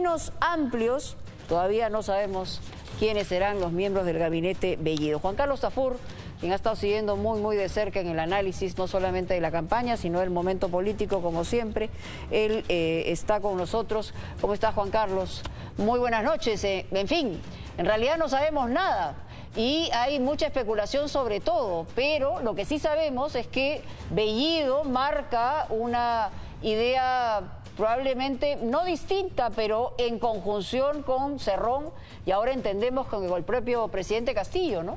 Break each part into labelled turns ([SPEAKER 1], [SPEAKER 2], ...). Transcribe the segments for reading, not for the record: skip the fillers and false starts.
[SPEAKER 1] menos amplios. Todavía no sabemos quiénes serán los miembros del gabinete Bellido. Juan Carlos Tafur, quien ha estado siguiendo muy de cerca en el análisis, no solamente de la campaña, sino del momento político, como siempre. Él está con nosotros. ¿Cómo está, Juan Carlos? Muy buenas noches. En fin, en realidad no sabemos nada y hay mucha especulación sobre todo, pero lo que sí sabemos es que Bellido marca una idea probablemente no distinta, pero en conjunción con Cerrón, y ahora entendemos con el propio presidente Castillo, ¿no?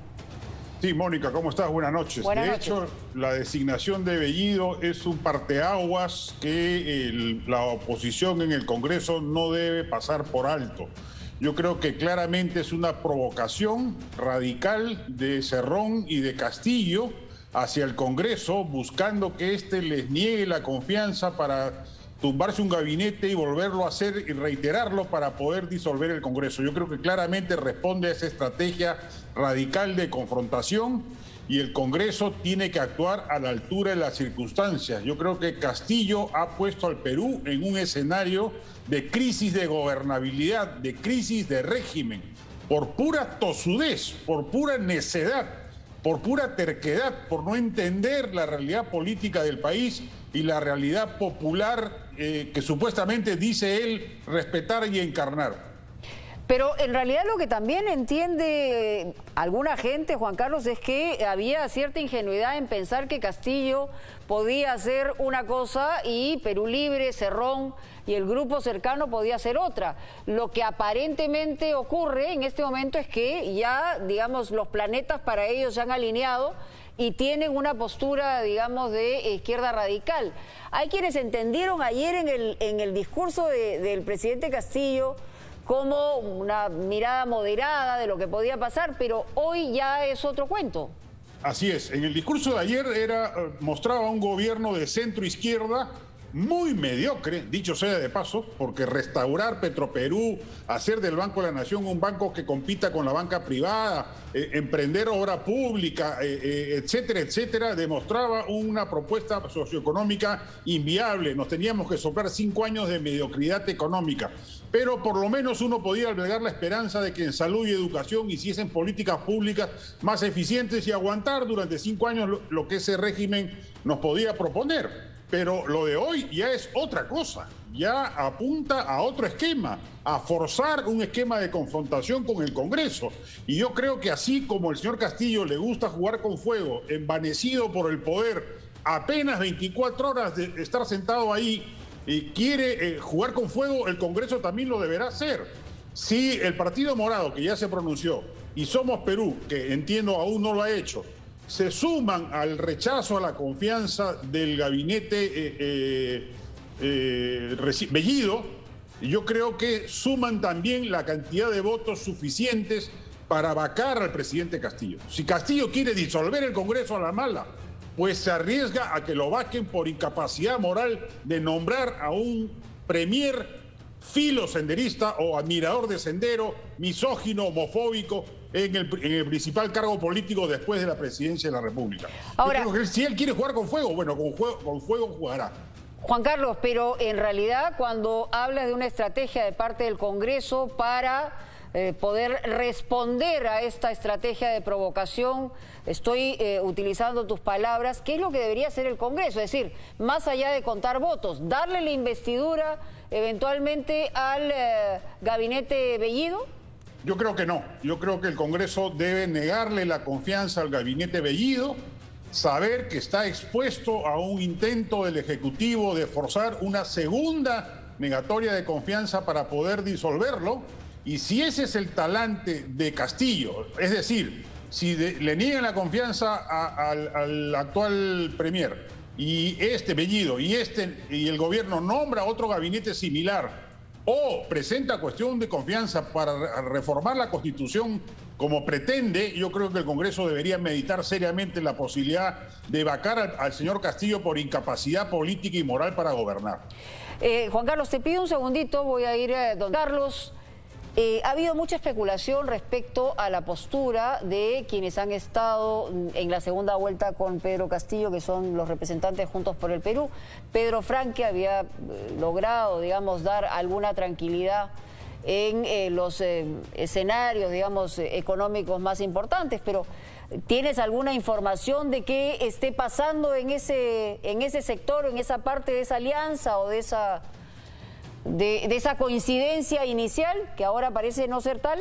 [SPEAKER 2] Sí, Mónica, ¿cómo estás? Buenas noches.
[SPEAKER 1] Buenas
[SPEAKER 2] de
[SPEAKER 1] noches.
[SPEAKER 2] hecho, la designación de Bellido es un parteaguas que la oposición en el Congreso no debe pasar por alto. Yo creo que claramente es una provocación radical de Cerrón y de Castillo hacia el Congreso, buscando que éste les niegue la confianza para tumbarse un gabinete y volverlo a hacer y reiterarlo para poder disolver el Congreso. Yo creo que claramente responde a esa estrategia radical de confrontación y el Congreso tiene que actuar a la altura de las circunstancias. Yo creo que Castillo ha puesto al Perú en un escenario de crisis de gobernabilidad, de crisis de régimen, por pura tosudez, por pura necedad, por pura terquedad, por no entender la realidad política del país y la realidad popular que supuestamente dice él respetar y encarnar.
[SPEAKER 1] Pero en realidad lo que también entiende alguna gente, Juan Carlos, es que había cierta ingenuidad en pensar que Castillo podía hacer una cosa y Perú Libre, Cerrón y el grupo cercano podía hacer otra. Lo que aparentemente ocurre en este momento es que ya, digamos, los planetas para ellos se han alineado y tienen una postura, digamos, de izquierda radical. Hay quienes entendieron ayer en el discurso del presidente Castillo como una mirada moderada de lo que podía pasar, pero hoy ya es otro cuento.
[SPEAKER 2] Así es, en el discurso de ayer mostraba un gobierno de centro-izquierda muy mediocre, dicho sea de paso, porque restaurar Petroperú, hacer del Banco de la Nación un banco que compita con la banca privada, emprender obra pública, etcétera, etcétera, demostraba una propuesta socioeconómica inviable. Nos teníamos que soplar 5 años de mediocridad económica, pero por lo menos uno podía albergar la esperanza de que en salud y educación hiciesen políticas públicas más eficientes y aguantar durante 5 años lo que ese régimen nos podía proponer. Pero lo de hoy ya es otra cosa, ya apunta a otro esquema, a forzar un esquema de confrontación con el Congreso. Y yo creo que así como el señor Castillo le gusta jugar con fuego, envanecido por el poder, apenas 24 horas de estar sentado ahí y quiere jugar con fuego, el Congreso también lo deberá hacer. Si el Partido Morado, que ya se pronunció, y Somos Perú, que entiendo aún no lo ha hecho, se suman al rechazo a la confianza del gabinete Bellido, yo creo que suman también la cantidad de votos suficientes para vacar al presidente Castillo. Si Castillo quiere disolver el Congreso a la mala, pues se arriesga a que lo vaquen por incapacidad moral de nombrar a un premier filosenderista o admirador de Sendero, misógino, homofóbico, en el principal cargo político después de la presidencia de la República. Ahora, yo creo que si él quiere jugar con fuego, bueno, con fuego jugará.
[SPEAKER 1] Juan Carlos, pero en realidad cuando hablas de una estrategia de parte del Congreso para poder responder a esta estrategia de provocación, estoy utilizando tus palabras, ¿qué es lo que debería hacer el Congreso? Es decir, más allá de contar votos, darle la investidura eventualmente al gabinete Bellido.
[SPEAKER 2] Yo creo que no. Yo creo que el Congreso debe negarle la confianza al gabinete Bellido, saber que está expuesto a un intento del Ejecutivo de forzar una segunda negatoria de confianza para poder disolverlo. Y si ese es el talante de Castillo, es decir, si le niegan la confianza al actual premier y Bellido y el gobierno nombra otro gabinete similar o presenta cuestión de confianza para reformar la Constitución como pretende, yo creo que el Congreso debería meditar seriamente la posibilidad de vacar al señor Castillo por incapacidad política y moral para gobernar.
[SPEAKER 1] Juan Carlos, te pido un segundito, voy a ir a don Carlos. Ha habido mucha especulación respecto a la postura de quienes han estado en la segunda vuelta con Pedro Castillo, que son los representantes de Juntos por el Perú. Pedro Franque había logrado, digamos, dar alguna tranquilidad en los escenarios, digamos, económicos más importantes, pero ¿tienes alguna información de qué esté pasando en ese sector, en esa parte de esa alianza o de esa coincidencia inicial que ahora parece no ser tal?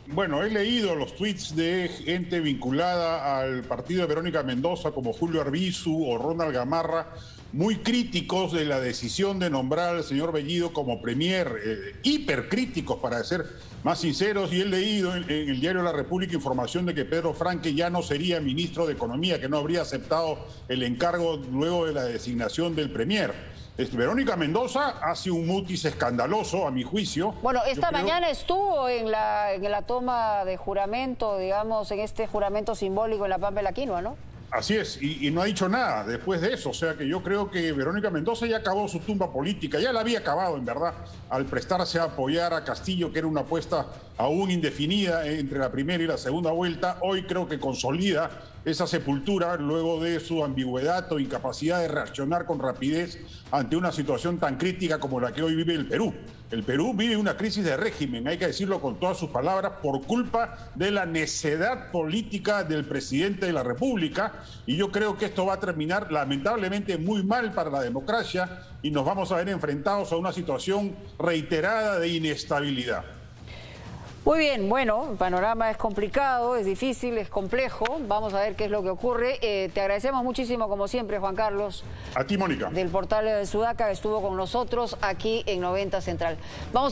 [SPEAKER 2] Bueno, he leído los tweets de gente vinculada al partido de Verónica Mendoza, como Julio Arbizu o Ronald Gamarra, muy críticos de la decisión de nombrar al señor Bellido como premier, hipercríticos para ser más sinceros, y he leído en el diario La República información de que Pedro Franque ya no sería ministro de Economía, que no habría aceptado el encargo luego de la designación del premier. Verónica Mendoza hace un mutis escandaloso, a mi juicio.
[SPEAKER 1] Bueno, esta mañana estuvo en la toma de juramento, digamos, en este juramento simbólico en La Pampa de la Quinoa, ¿no?
[SPEAKER 2] Así es, y no ha dicho nada después de eso. O sea que yo creo que Verónica Mendoza ya acabó su tumba política, ya la había acabado en verdad, al prestarse a apoyar a Castillo, que era una apuesta aún indefinida entre la primera y la segunda vuelta. Hoy creo que consolida esa sepultura luego de su ambigüedad o incapacidad de reaccionar con rapidez ante una situación tan crítica como la que hoy vive el Perú. El Perú vive una crisis de régimen, hay que decirlo con todas sus palabras, por culpa de la necedad política del presidente de la República, y yo creo que esto va a terminar lamentablemente muy mal para la democracia y nos vamos a ver enfrentados a una situación reiterada de inestabilidad.
[SPEAKER 1] Muy bien, bueno, el panorama es complicado, es difícil, es complejo. Vamos a ver qué es lo que ocurre. Te agradecemos muchísimo, como siempre, Juan Carlos.
[SPEAKER 2] A ti, Mónica.
[SPEAKER 1] Del portal de Sudaca, que estuvo con nosotros aquí en 90 Central. Vamos